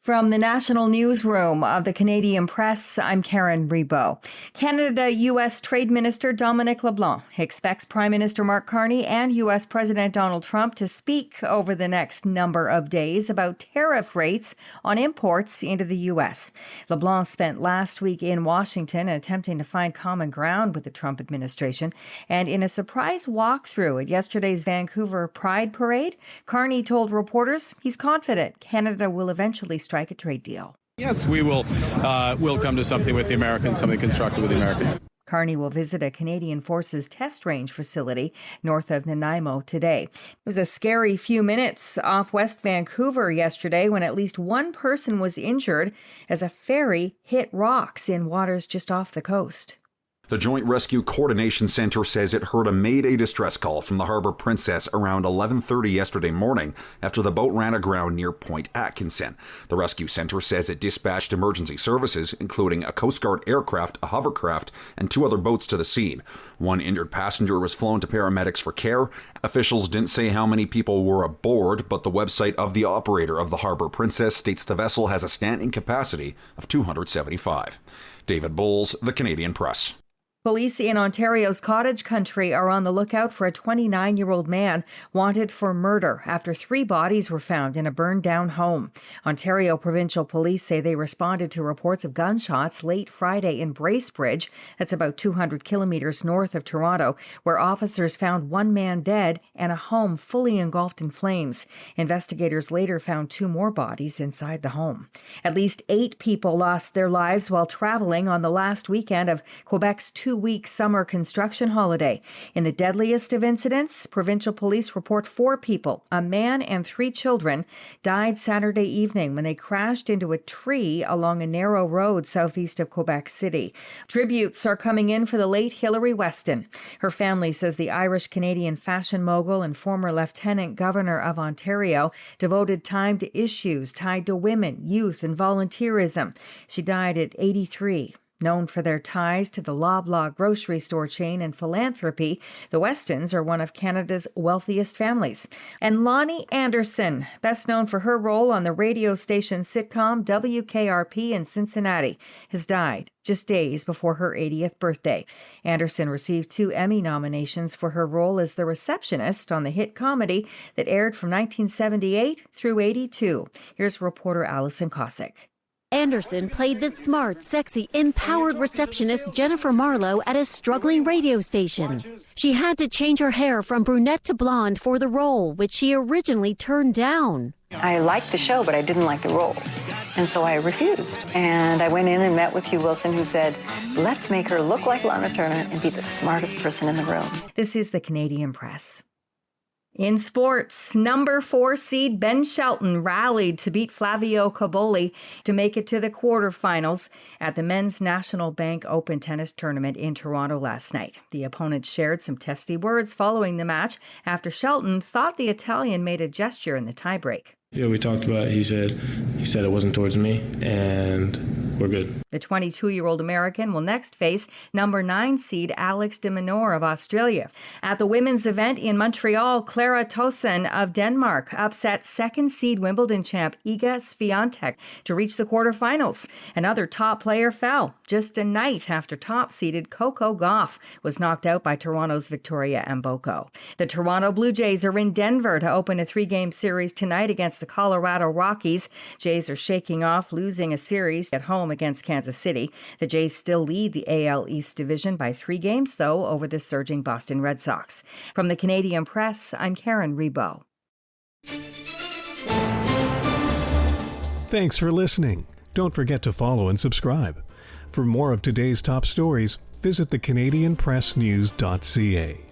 From the National Newsroom of the Canadian Press, I'm Karen Rebo. Canada-U.S. Trade Minister Dominic LeBlanc expects Prime Minister Mark Carney and U.S. President Donald Trump to speak over the next number of days about tariff rates on imports into the U.S. LeBlanc spent last week in Washington attempting to find common ground with the Trump administration, and in a surprise walkthrough at yesterday's Vancouver Pride Parade, Carney told reporters he's confident Canada will eventually strike a trade deal. Yes, we'll come to something with the Americans, something constructive with the Americans. Carney will visit a Canadian Forces test range facility north of Nanaimo today. It was a scary few minutes off West Vancouver yesterday when at least one person was injured as a ferry hit rocks in waters just off the coast. The Joint Rescue Coordination Center says it heard a Mayday distress call from the Harbour Princess around 11:30 yesterday morning after the boat ran aground near Point Atkinson. The Rescue Center says it dispatched emergency services, including a Coast Guard aircraft, a hovercraft, and 2 other boats to the scene. One injured passenger was flown to paramedics for care. Officials didn't say how many people were aboard, but the website of the operator of the Harbour Princess states the vessel has a standing capacity of 275. David Bowles, The Canadian Press. Police in Ontario's cottage country are on the lookout for a 29-year-old man wanted for murder after 3 bodies were found in a burned-down home. Ontario Provincial Police say they responded to reports of gunshots late Friday in Bracebridge, that's about 200 kilometers north of Toronto, where officers found 1 man dead and a home fully engulfed in flames. Investigators later found 2 more bodies inside the home. At least 8 people lost their lives while traveling on the last weekend of Quebec's 2-week summer construction holiday. In the deadliest of incidents, provincial police report 4 people, a man and 3 children, died Saturday evening when they crashed into a tree along a narrow road southeast of Quebec City. Tributes are coming in for the late Hilary Weston. Her family says the Irish-Canadian fashion mogul and former Lieutenant Governor of Ontario devoted time to issues tied to women, youth, and volunteerism. She died at 83. Known for their ties to the Loblaw grocery store chain and philanthropy, the Westons are one of Canada's wealthiest families. And Loni Anderson, best known for her role on the radio station sitcom WKRP in Cincinnati, has died just days before her 80th birthday. Anderson received 2 Emmy nominations for her role as the receptionist on the hit comedy that aired from 1978 through 82. Here's reporter Allison Cossack. Anderson played the smart, sexy, empowered receptionist Jennifer Marlowe at a struggling radio station. She had to change her hair from brunette to blonde for the role, which she originally turned down. I liked the show, but I didn't like the role. And so I refused. And I went in and met with Hugh Wilson, who said, let's make her look like Lana Turner and be the smartest person in the room. This is the Canadian Press. In sports, number 4 seed Ben Shelton rallied to beat Flavio Cobolli to make it to the quarterfinals at the Men's National Bank Open Tennis Tournament in Toronto last night. The opponents shared some testy words following the match after Shelton thought the Italian made a gesture in the tiebreak. Yeah, we talked about it. He said it wasn't towards me, and we're good. The 22-year-old American will next face number 9 seed Alex de Minaur of Australia. At the women's event in Montreal, Clara Tauson of Denmark upset 2nd seed Wimbledon champ Iga Swiatek to reach the quarterfinals. Another top player fell just a night after top-seeded Coco Gauff was knocked out by Toronto's Victoria Mboko. The Toronto Blue Jays are in Denver to open a 3-game series tonight against the Colorado Rockies. Jays are shaking off losing a series at home against Kansas City. The Jays still lead the AL East Division by 3 games, though, over the surging Boston Red Sox. From the Canadian Press, I'm Karen Rebo. Thanks for listening. Don't forget to follow and subscribe. For more of today's top stories, visit thecanadianpressnews.ca.